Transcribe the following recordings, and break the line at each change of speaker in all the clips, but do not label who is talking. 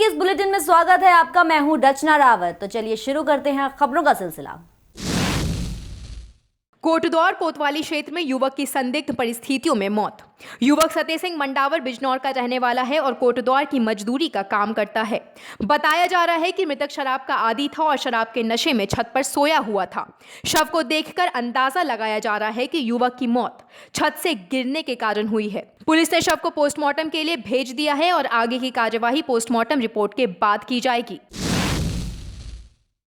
के इस बुलेटिन में स्वागत है आपका। मैं हूं रचना रावत। तो चलिए शुरू करते हैं खबरों का सिलसिला।
कोटद्वार कोतवाली क्षेत्र में युवक की संदिग्ध परिस्थितियों में मौत। युवक सतेज सिंह मंडावर बिजनौर का रहने वाला है और कोटद्वार की मजदूरी का काम करता है। बताया जा रहा है कि मृतक शराब का आदी था और शराब के नशे में छत पर सोया हुआ था। शव को देखकर अंदाजा लगाया जा रहा है कि युवक की मौत छत से गिरने के कारण हुई है। पुलिस ने शव को पोस्टमार्टम के लिए भेज दिया है और आगे की कार्यवाही पोस्टमार्टम रिपोर्ट के बाद की जाएगी।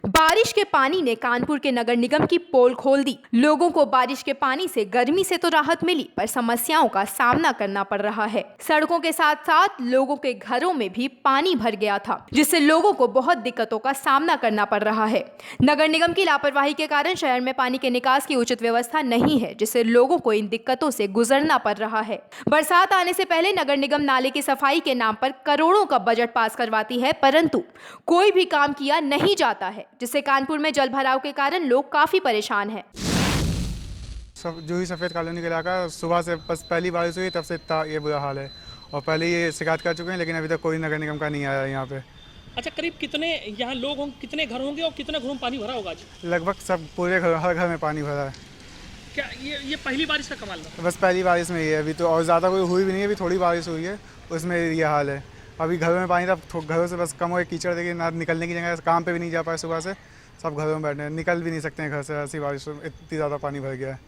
बारिश के पानी ने कानपुर के नगर निगम की पोल खोल दी। लोगों को बारिश के पानी से गर्मी से तो राहत मिली, पर समस्याओं का सामना करना पड़ रहा है। सड़कों के साथ साथ लोगों के घरों में भी पानी भर गया था, जिससे लोगों को बहुत दिक्कतों का सामना करना पड़ रहा है। नगर निगम की लापरवाही के कारण शहर में पानी के निकास की उचित व्यवस्था नहीं है, जिससे लोगों को इन दिक्कतों से गुजरना पड़ रहा है। बरसात आने से पहले नगर निगम नाले की सफाई के नाम पर करोड़ों का बजट पास करवाती है, परंतु कोई भी काम किया नहीं जाता है, जिससे कानपुर में जल भराव के कारण लोग काफी परेशान हैं।
जो ही सफ़ेद कॉलोनी का इलाका, सुबह से बस पहली बारिश हुई तब से इतना ये बुरा हाल है। और पहले ये शिकायत कर चुके हैं, लेकिन अभी तक कोई नगर निगम का नहीं आया यहाँ पे।
अच्छा, करीब कितने यहाँ लोग होंगे, कितने घर होंगे और कितने घरों में पानी भरा होगा आज?
लगभग सब पूरे घर, हर घर में पानी भरा है।
क्या ये पहली बारिश का कमाल है?
बस पहली बारिश में ही है अभी तो, और ज़्यादा कोई हुई भी नहीं है। अभी थोड़ी बारिश हुई है, उसमें ये हाल है। अभी घरों में पानी था, घरों से बस कम हो गया, कीचड़ देखिए ना, निकलने की जगह, काम पे भी नहीं जा पाए। सुबह से सब घरों में बैठे हैं, निकल भी नहीं सकते हैं घर से, ऐसी बारिश इतनी ज़्यादा पानी भर गया है।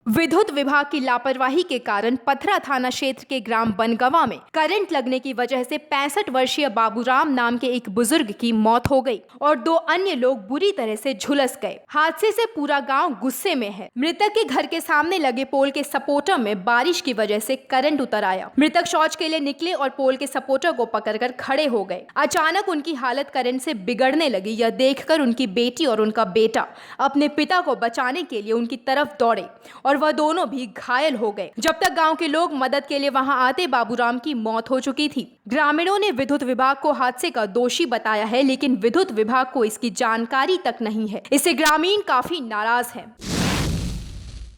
विद्युत विभाग की लापरवाही के कारण पथरा थाना क्षेत्र के ग्राम बनगवा में करंट लगने की वजह से 65 वर्षीय बाबूराम नाम के एक बुजुर्ग की मौत हो गई और 2 अन्य लोग बुरी तरह से झुलस गए। हादसे से पूरा गांव गुस्से में है। मृतक के घर के सामने लगे पोल के सपोर्टर में बारिश की वजह से करंट उतर आया। मृतक शौच के लिए निकले और पोल के सपोर्टर को पकड़कर खड़े हो गए। अचानक उनकी हालत करंट से बिगड़ने लगी। यह देखकर उनकी बेटी और उनका बेटा अपने पिता को बचाने के लिए उनकी तरफ दौड़े और वह दोनों भी घायल हो गए। जब तक गांव के लोग मदद के लिए वहां आते, बाबूराम की मौत हो चुकी थी। ग्रामीणों ने विद्युत विभाग को हादसे का दोषी बताया है, लेकिन विद्युत विभाग को इसकी जानकारी तक नहीं है। इससे ग्रामीण काफी नाराज हैं।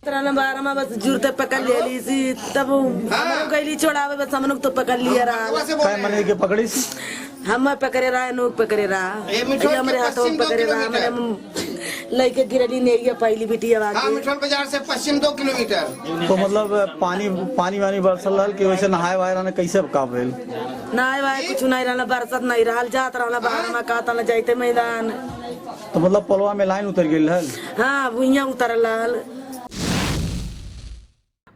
बस जुरते पकड़ ले सी, तब हम गईली छोड़ावे, बस हम लोग तो पकड़ लिया रहा।
पकड़ी
हम पकड़े रहा, नोक पकड़े रहा, हमारे हाथों में पकड़े रहा। मैंने लड़के गिरली नहीं पहली बिटिया
बाजार से पश्चिम 2 किलोमीटर।
तो मतलब पानी वानी बरसल रहा कि वैसे नहाए वाए रहने कैसे काम भेल?
नहाए वाए कुछ नहीं रहना, बरसत नहीं रहा, जात रहना बाहर में कहता न जाते मैदान।
तो मतलब पोलवा में लाइन उतर गई है?
हाँ, भुइया उतरल।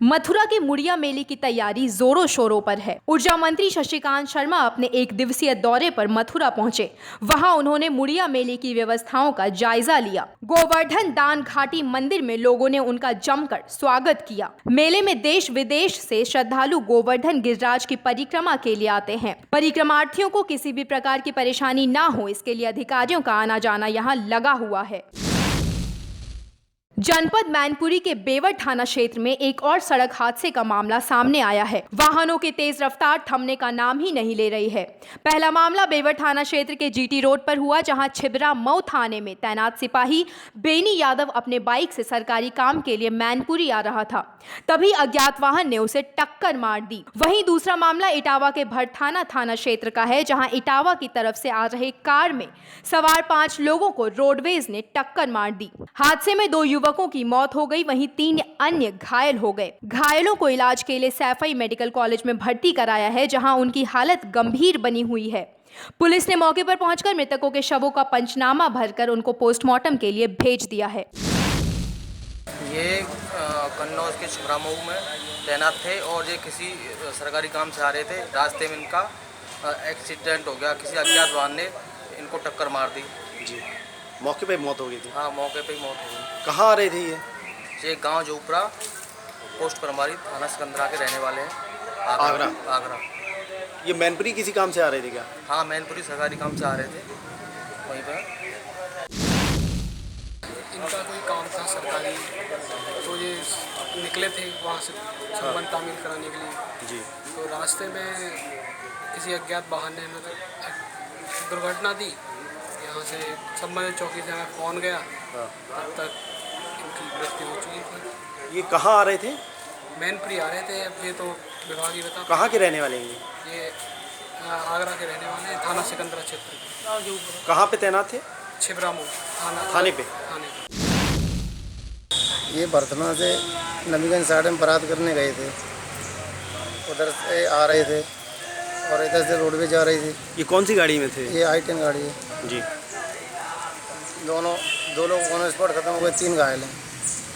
मथुरा के मुड़िया मेले की तैयारी जोरों शोरों पर है। ऊर्जा मंत्री शशिकांत शर्मा अपने 1 दिवसीय दौरे पर मथुरा पहुंचे। वहां उन्होंने मुड़िया मेले की व्यवस्थाओं का जायजा लिया। गोवर्धन दान घाटी मंदिर में लोगों ने उनका जमकर स्वागत किया। मेले में देश विदेश से श्रद्धालु गोवर्धन गिरिराज की परिक्रमा के लिए आते हैं। परिक्रमार्थियों को किसी भी प्रकार की परेशानी ना हो, इसके लिए अधिकारियों का आना जाना यहाँ लगा हुआ है। जनपद मैनपुरी के बेवर थाना क्षेत्र में एक और सड़क हादसे का मामला सामने आया है। वाहनों की तेज रफ्तार थमने का नाम ही नहीं ले रही है। पहला मामला बेवर थाना क्षेत्र के जीटी रोड पर हुआ, जहां छिबरा मऊ थाने में तैनात सिपाही बेनी यादव अपने बाइक से सरकारी काम के लिए मैनपुरी आ रहा था, तभी अज्ञात वाहन ने उसे टक्कर मार दी। वहीं दूसरा मामला इटावा के भरथाना थाना क्षेत्र का है, जहां इटावा की तरफ से आ रहे कार में सवार 5 लोगों को रोडवेज ने टक्कर मार दी। हादसे में 2 युवकों की मौत हो गई, वहीं 3 अन्य घायल हो गए। घायलों को इलाज के लिए सैफई मेडिकल कॉलेज में भर्ती कराया है, जहां उनकी हालत गंभीर बनी हुई है। पुलिस ने मौके पर पहुंचकर मृतकों के शवों का पंचनामा भरकर उनको पोस्टमार्टम के लिए भेज दिया है।
ये कन्नौज के छिबरा मऊ में तैनात थे और ये किसी सरकारी काम से आ रहे थे। रास्ते में इनका एक्सीडेंट हो गया, किसी अज्ञात वाहन ने इनको टक्कर मार दी।
जी, मौके पे मौत हो गई थी?
हाँ, मौके पे ही मौत हो गई।
कहाँ आ रहे थे
ये गांव जोपरा पोस्ट परमारी थाना सिकंदरा के रहने वाले हैं। आगरा।
ये मैनपुरी किसी काम से आ रहे थे क्या?
हाँ, मैनपुरी सरकारी काम से आ रहे थे वहीं पर।
इनका कोई काम था सरकारी, तो ये निकले थे वहाँ से संबंध तामील कराने के लिए।
जी।
तो रास्ते में किसी अज्ञात वाहन ने दुर्घटना दी। यहाँ से संबंधित चौकी से हमें फ़ोन गया। तब तक इनकी मृत्यु हो चुकी थी।
ये कहाँ आ रहे थे?
मैनपुरी आ रहे थे। अब ये तो विभाग ही बता।
कहाँ के रहने वाले हैं
ये आगरा के रहने वाले हैं, थाना सिकंदरा क्षेत्र के।
कहाँ पे तैनात थे?
छिबरामऊ
थाने पे।
ये बर्तना से नबीगंज साइड में बारात करने गए थे, उधर से आ रहे थे और इधर से रोडवेज जा रही थी।
ये कौन सी गाड़ी में थे?
ये I-10 गाड़ी है
जी।
दो लोग ऑन स्पॉट खत्म हो गए, 3 घायल हैं।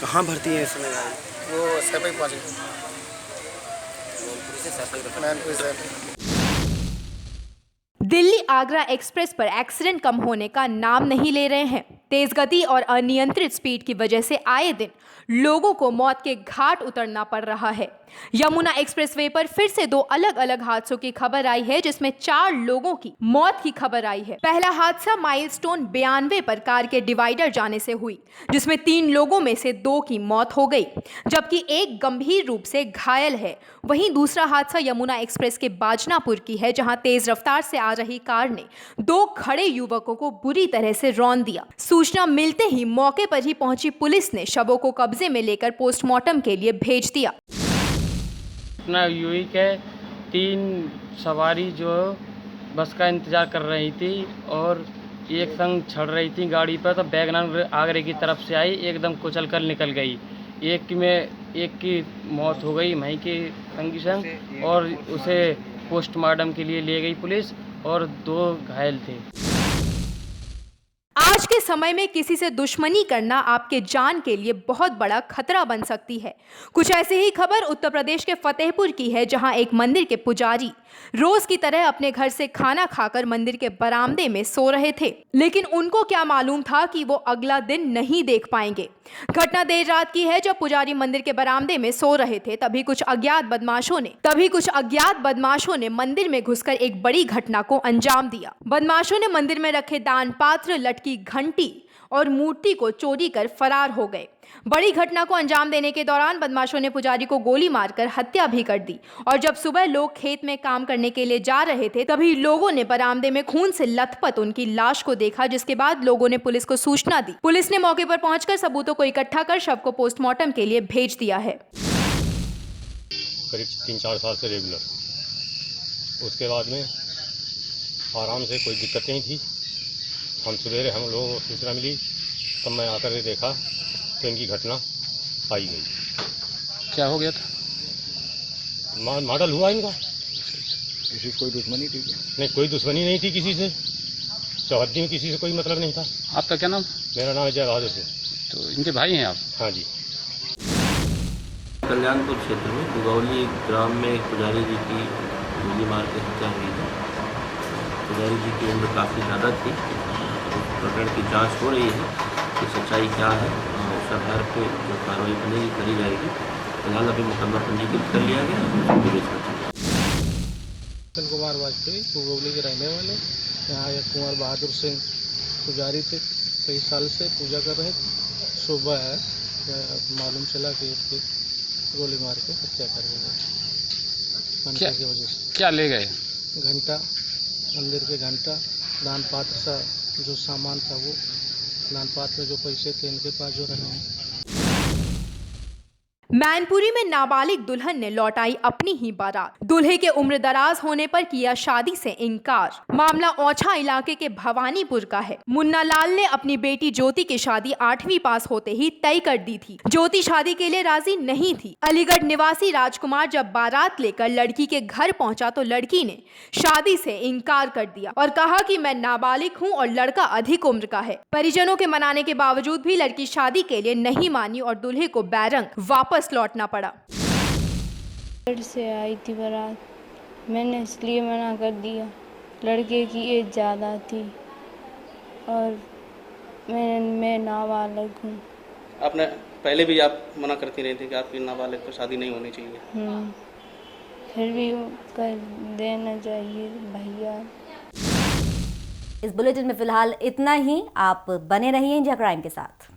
कहाँ भर्ती है इस समय गाड़ी?
वो सैफई पहुँच गए, मैनपुरी सैफई।
दिल्ली आगरा एक्सप्रेस पर एक्सीडेंट कम होने का नाम नहीं ले रहे हैं। तेज गति और अनियंत्रित स्पीड की वजह से आए दिन लोगों को मौत के घाट उतरना पड़ रहा है। यमुना एक्सप्रेसवे पर फिर से 2 अलग अलग हादसों की खबर आई है, जिसमें 4 लोगों की मौत की खबर आई है। पहला हादसा माइलस्टोन 92 पर कार के डिवाइडर जाने से हुई, जिसमें 3 लोगों में से 2 की मौत हो गई, जबकि एक गंभीर रूप से घायल है। वहीं दूसरा हादसा यमुना एक्सप्रेस के बाजनापुर की है, जहां तेज रफ्तार से आ रही कार ने 2 खड़े युवकों को बुरी तरह से रौंद दिया। सूचना मिलते ही मौके पर ही पहुंची पुलिस ने शवों को कब्जे में लेकर पोस्टमार्टम के लिए भेज दिया।
अपना यूई के 3 सवारी जो बस का इंतज़ार कर रही थी और एक संग चढ़ रही थी गाड़ी पर, तो वैगनर आगरे की तरफ से आई, एकदम कुचल कर निकल गई। एक की मौत हो गई वहीं की कंडीशन, और उसे पोस्टमार्टम के लिए ले गई पुलिस, और 2 घायल थे।
आज के समय में किसी से दुश्मनी करना आपके जान के लिए बहुत बड़ा खतरा बन सकती है। कुछ ऐसी ही खबर उत्तर प्रदेश के फतेहपुर की है, जहां एक मंदिर के पुजारी रोज की तरह अपने घर से खाना खाकर मंदिर के बरामदे में सो रहे थे, लेकिन उनको क्या मालूम था कि वो अगला दिन नहीं देख पाएंगे। घटना देर रात की है, जब पुजारी मंदिर के बरामदे में सो रहे थे, तभी कुछ अज्ञात बदमाशों ने मंदिर में घुसकर एक बड़ी घटना को अंजाम दिया। बदमाशों ने मंदिर में रखे दान पात्र, लटकी घंटी और मूर्ति को चोरी कर फरार हो गए। बड़ी घटना को अंजाम देने के दौरान बदमाशों ने पुजारी को गोली मारकर हत्या भी कर दी, और जब सुबह लोग खेत में काम करने के लिए जा रहे थे, तभी लोगों ने बरामदे में खून से लथपथ उनकी लाश को देखा, जिसके बाद लोगों ने पुलिस को सूचना दी। पुलिस ने मौके पर पहुंचकर सबूतों को इकट्ठा कर शव को पोस्टमार्टम के लिए भेज दिया है।
करीब 3-4 साल से रेगुलर, उसके बाद में आराम से, कोई दिक्कत नहीं थी। सवेरे हम लोगों को सूचना मिली, तब मैं आकर के देखा तो इनकी घटना पाई गई।
क्या हो गया था?
मॉडल हुआ इनका।
किसी कोई दुश्मनी थी?
नहीं, कोई दुश्मनी नहीं थी किसी से, चौहद्दी में किसी से कोई मतलब नहीं था।
आपका क्या नाम?
मेरा नाम है जय बहादुर सिंह।
तो इनके भाई हैं आप?
हाँ जी।
कल्याणपुर क्षेत्र में दुगौली ग्राम में पुजारी जी की गोली मार के हत्या हुई है। पुजारी जी की उम्र काफ़ी ज़्यादा थी। प्रकरण की जांच हो रही है कि सच्चाई क्या है, और उस आधार पर जो कार्रवाई बनेगी करी जाएगी। फिलहाल अभी मुकदमा पंजीकृत कर लिया गया।
कुमार वाजपेयी दुगौली के रहने वाले, यहाँ एक कुंवर बहादुर सिंह पुजारी थे, कई साल से पूजा कर रहे थे। सुबह है मालूम चला कि इसकी गोली मार के हत्या कर गए की वजह से।
क्या ले गए?
घंटा, मंदिर के घंटा, दान पात्र सा जो सामान था, वो दान पात्र में जो पैसे थे इनके पास जो रहे हैं।
मैनपुरी में नाबालिग दुल्हन ने लौटाई अपनी ही बारात। दूल्हे के उम्र दराज होने पर किया शादी से इनकार। मामला औछा इलाके के भवानीपुर का है। मुन्ना लाल ने अपनी बेटी ज्योति की शादी 8वीं पास होते ही तय कर दी थी। ज्योति शादी के लिए राजी नहीं थी। अलीगढ़ निवासी राजकुमार जब बारात लेकर लड़की के घर पहुंचा तो लड़की ने शादी से इनकार कर दिया और कहा कि मैं नाबालिग हूं और लड़का अधिक उम्र का है। परिजनों के मनाने के बावजूद भी लड़की शादी के लिए नहीं मानी और दूल्हे को बैरंग वापस लौटना पड़ा।
से आई थी बारात, मैंने इसलिए मना कर दिया, लड़के की एज ज़्यादा थी और मैं नाबालिग हूँ।
आपने पहले भी आप मना करती रही थी कि आपकी नाबालिग तो शादी नहीं होनी चाहिए।
फिर भी कर देना चाहिए भैया।
इस बुलेटिन में फिलहाल इतना ही। आप बने रहिए इंडिया क्राइम के साथ।